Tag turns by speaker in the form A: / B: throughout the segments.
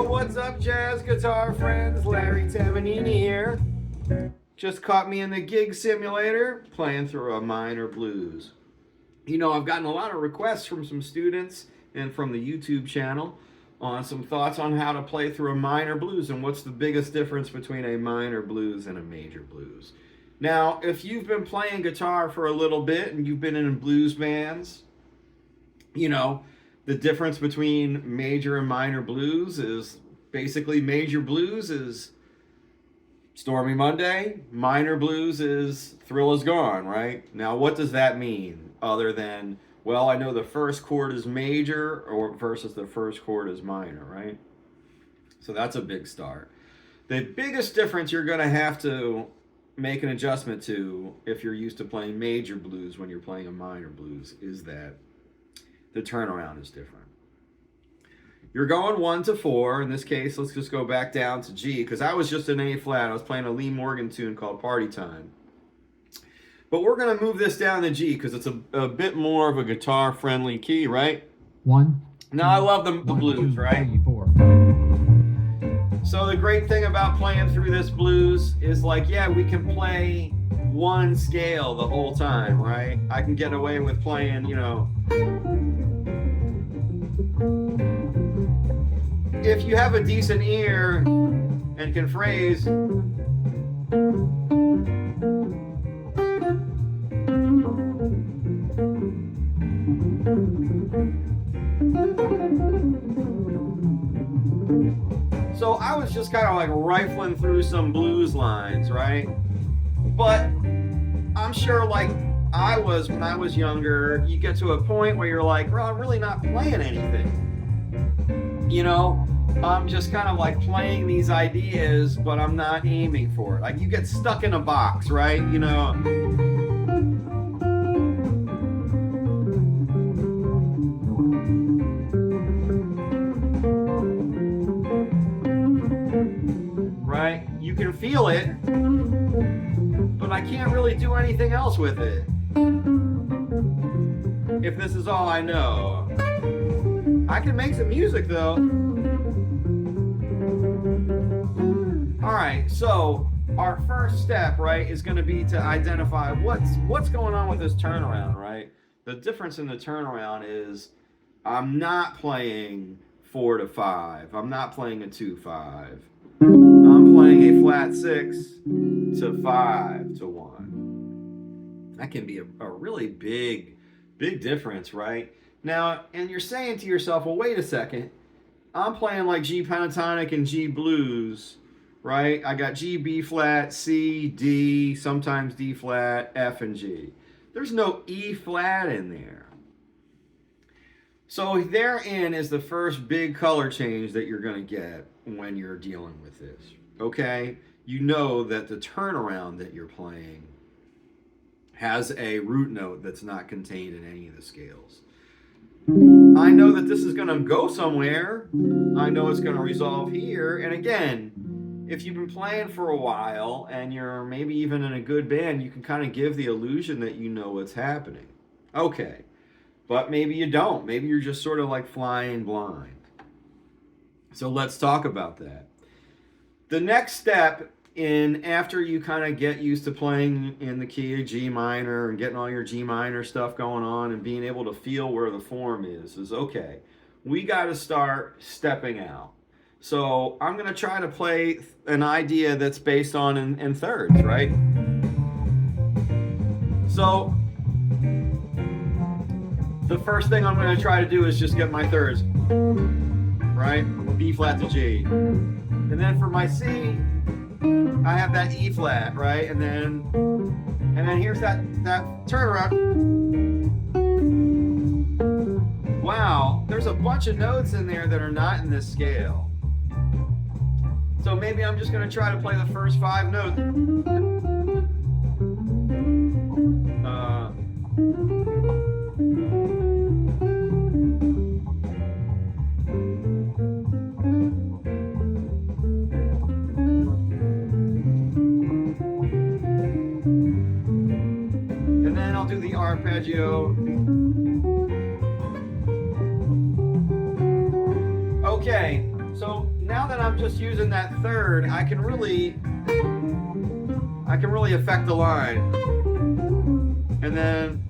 A: What's up, jazz guitar friends? Larry Tamanini here. Just caught me in the gig simulator playing through a minor blues. You know, I've gotten a lot of requests from some students and from the YouTube channel on some thoughts on how to play through a minor blues and what's the biggest difference between a minor blues and a major blues. Now, if you've been playing guitar for a little bit and you've been in blues bands, you know, the difference between major and minor blues is basically major blues is Stormy Monday, minor blues is Thrill Is Gone, right? Now, what does that mean other than, well, I know the first chord is major or versus the first chord is minor, right? So that's a big start. The biggest difference you're going to have to make an adjustment to if you're used to playing major blues when you're playing a minor blues is that the turnaround is different. You're going 1 to 4. In this case, let's just go back down to G, because I was just in A flat. I was playing a Lee Morgan tune called Party Time. But we're going to move this down to G, because it's a bit more of a guitar-friendly key, right?
B: 1.
A: Now, I love the blues,
B: 2,
A: right?
B: 3, 4.
A: So the great thing about playing through this blues is like, yeah, we can play one scale the whole time, right? I can get away with playing, you know, if you have a decent ear and can phrase, so I was just kind of like rifling through some blues lines, right? But I'm sure like I was when I was younger, you get to a point where you're like, well, I'm really not playing anything. You know, I'm just kind of like playing these ideas, but I'm not aiming for it. Like you get stuck in a box, right? You know. Right? You can feel it, but I can't really do anything else with it. If this is all I know. I can make some music though. Alright, so our first step, right, is going to be to identify what's going on with this turnaround, right? The difference in the turnaround is I'm not playing 4 to 5. I'm not playing a 2-5. I'm playing a flat 6 to 5 to 1. That can be a really big difference, right? Now, and you're saying to yourself, well, wait a second. I'm playing like G pentatonic and G blues, right? I got G, B flat, C, D, sometimes D flat, F, and G. There's no E flat in there. So therein is the first big color change that you're going to get when you're dealing with this, okay? You know that the turnaround that you're playing has a root note that's not contained in any of the scales. I know that this is going to go somewhere. I know it's going to resolve here. And again, if you've been playing for a while and you're maybe even in a good band, you can kind of give the illusion that you know what's happening. Okay, but maybe you don't. Maybe you're just sort of like flying blind. So let's talk about that. The next step in after you kind of get used to playing in the key of G minor and getting all your G minor stuff going on and being able to feel where the form is okay, we got to start stepping out. So I'm going to try to play an idea that's based on in thirds, right? So the first thing I'm going to try to do is just get my thirds, right? B flat to G. And then for my C, I have that E flat, right? And then here's that turnaround. Wow, there's a bunch of notes in there that are not in this scale. So maybe I'm just going to try to play the first 5 notes. I'll do the arpeggio. Okay, so now that I'm just using that third, I can really affect the line. And then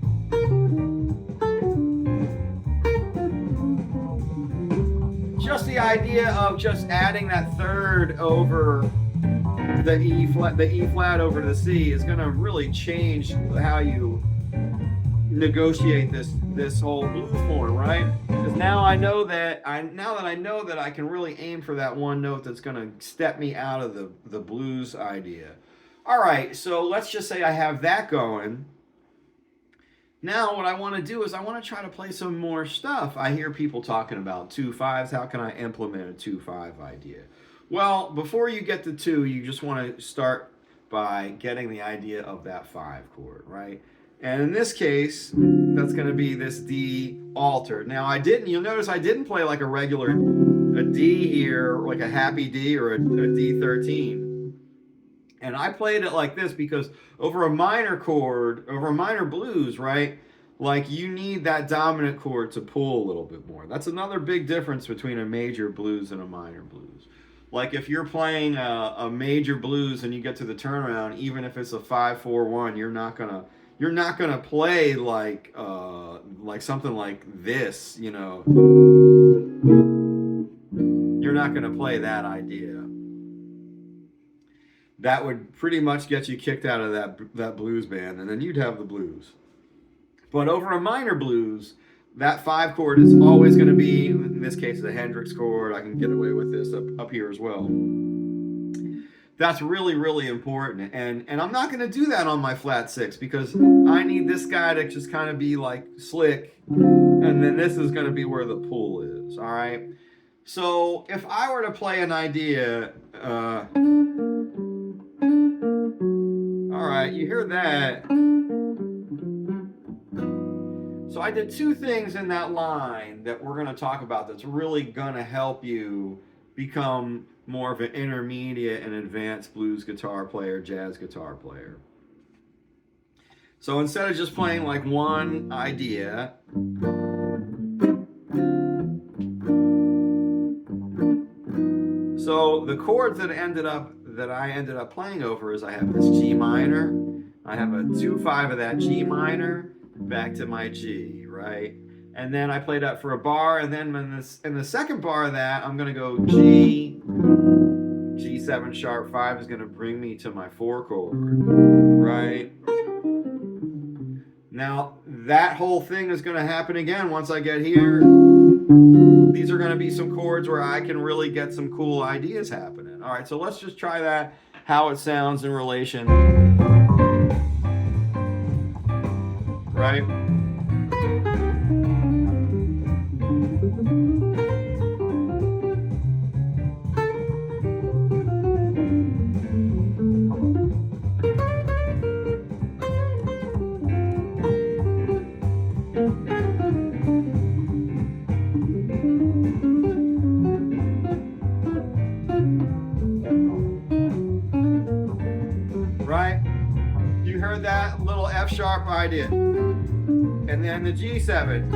A: just the idea of just adding that third over the E flat over the C is going to really change how you negotiate this whole blues form, right? Because now I know that I can really aim for that one note that's going to step me out of the blues idea. All right, so let's just say I have that going. Now what I want to do is I want to try to play some more stuff. I hear people talking about 2/5s. How can I implement a 2/5 idea? Well, before you get to 2, you just want to start by getting the idea of that 5 chord, right? And in this case, that's going to be this D altered. Now you'll notice I didn't play like a D here, like a happy D or a D13. And I played it like this because over a minor blues, right? Like you need that dominant chord to pull a little bit more. That's another big difference between a major blues and a minor blues. Like if you're playing a major blues and you get to the turnaround, even if it's a 5/4-1, you're not gonna play like something like this, you know. You're not gonna play that idea. That would pretty much get you kicked out of that blues band, and then you'd have the blues. But over a minor blues, that 5 chord is always going to be, in this case, the Hendrix chord. I can get away with this up here as well. That's really, really important. And I'm not going to do that on my flat 6 because I need this guy to just kind of be like slick, and then this is going to be where the pull is, all right? So if I were to play an idea... all right, you hear that. So I did 2 things in that line that we're going to talk about that's really going to help you become more of an intermediate and advanced blues guitar player, jazz guitar player. So instead of just playing like one idea, so the chords that I ended up playing over is I have this G minor, I have a 2/5 of that G minor, back to my G, right? And then I play that for a bar, and then in the second bar of that, I'm gonna go G, G7 sharp 5 is gonna bring me to my 4 chord, right? Now, that whole thing is gonna happen again once I get here. These are gonna be some chords where I can really get some cool ideas happening. All right, so let's just try that, how it sounds in relation. Right? Right? You heard that little F sharp idea. And then the G7,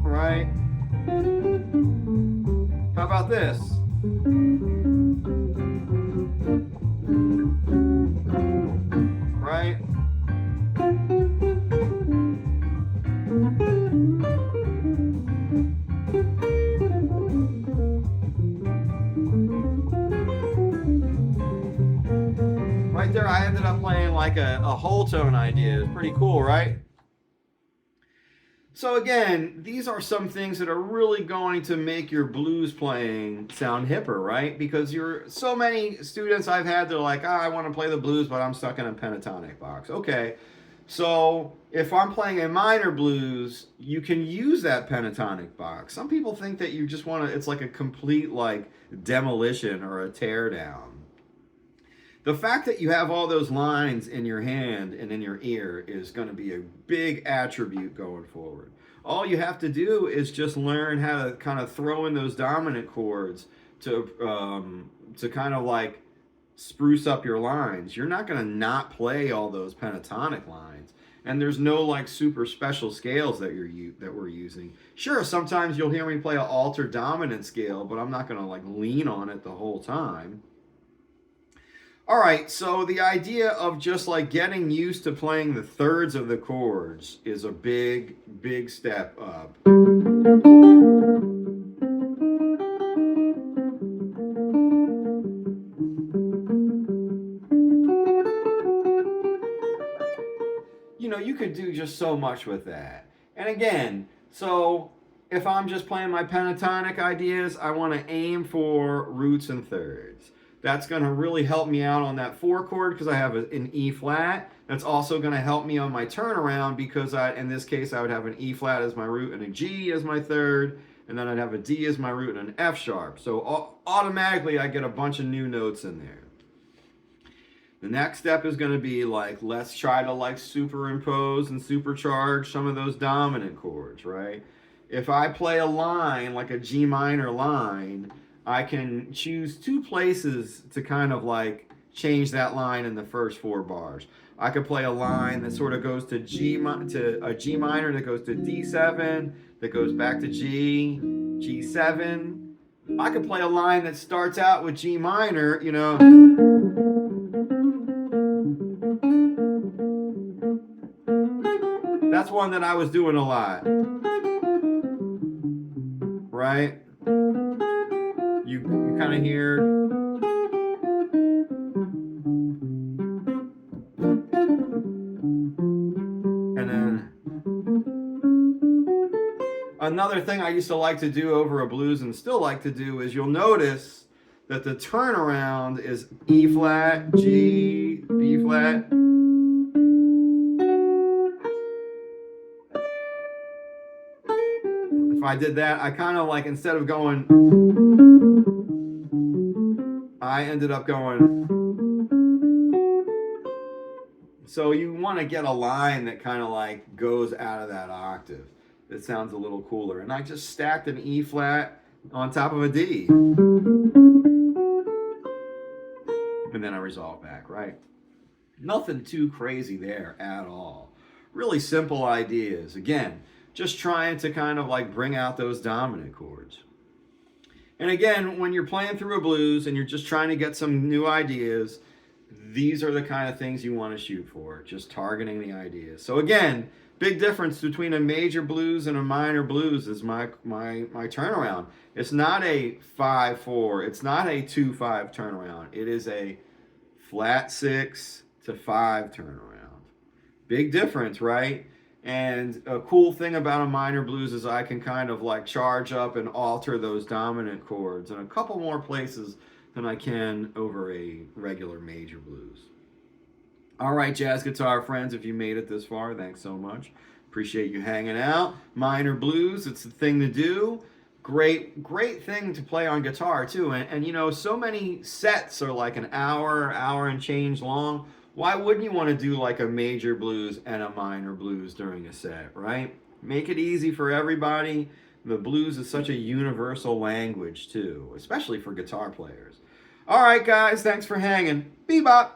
A: right? How about this? Right? Right there, I ended up playing like a whole tone idea. It's pretty cool, right? So again, these are some things that are really going to make your blues playing sound hipper, right? Because so many students I've had, they're like, I want to play the blues, but I'm stuck in a pentatonic box. Okay, so if I'm playing a minor blues, you can use that pentatonic box. Some people think that you just want to, it's like a complete like demolition or a tear down. The fact that you have all those lines in your hand and in your ear is going to be a big attribute going forward. All you have to do is just learn how to kind of throw in those dominant chords to kind of like spruce up your lines. You're not going to not play all those pentatonic lines. And there's no like super special scales that we're using. Sure, sometimes you'll hear me play an altered dominant scale, but I'm not going to like lean on it the whole time. All right, so the idea of just like getting used to playing the thirds of the chords is a big, big step up. You know, you could do just so much with that. And again, so if I'm just playing my pentatonic ideas, I want to aim for roots and thirds. That's going to really help me out on that 4 chord because I have an E flat. That's also going to help me on my turnaround because in this case, I would have an E flat as my root and a G as my third, and then I'd have a D as my root and an F sharp. So automatically, I get a bunch of new notes in there. The next step is going to be like, let's try to like superimpose and supercharge some of those dominant chords, right? If I play a line, like a G minor line, I can choose 2 places to kind of like change that line in the first 4 bars. I could play a line that sort of goes to a G minor that goes to D7, that goes back to G, G7. I could play a line that starts out with G minor, you know. That's one that I was doing a lot. Right? You kind of hear. And then another thing I used to like to do over a blues and still like to do is you'll notice that the turnaround is E flat, G, B flat. If I did that, I kind of like, instead of going, I ended up going. So you want to get a line that kind of like goes out of that octave. It sounds a little cooler. And I just stacked an E flat on top of a D. And then I resolve back, right? Nothing too crazy there at all. Really simple ideas. Again, just trying to kind of like bring out those dominant chords. And again, when you're playing through a blues and you're just trying to get some new ideas, these are the kind of things you want to shoot for, just targeting the ideas. So again, big difference between a major blues and a minor blues is my turnaround. It's not a 5-4. It's not a 2-5 turnaround. It is a flat 6 to 5 turnaround. Big difference, right? And a cool thing about a minor blues is I can kind of like charge up and alter those dominant chords in a couple more places than I can over a regular major blues. All right, jazz guitar friends, if you made it this far, thanks so much. Appreciate you hanging out. Minor blues, it's the thing to do. Great thing to play on guitar too. And you know, so many sets are like an hour and change long. Why wouldn't you want to do like a major blues and a minor blues during a set, right? Make it easy for everybody. The blues is such a universal language too, especially for guitar players. All right, guys, thanks for hanging. Bebop.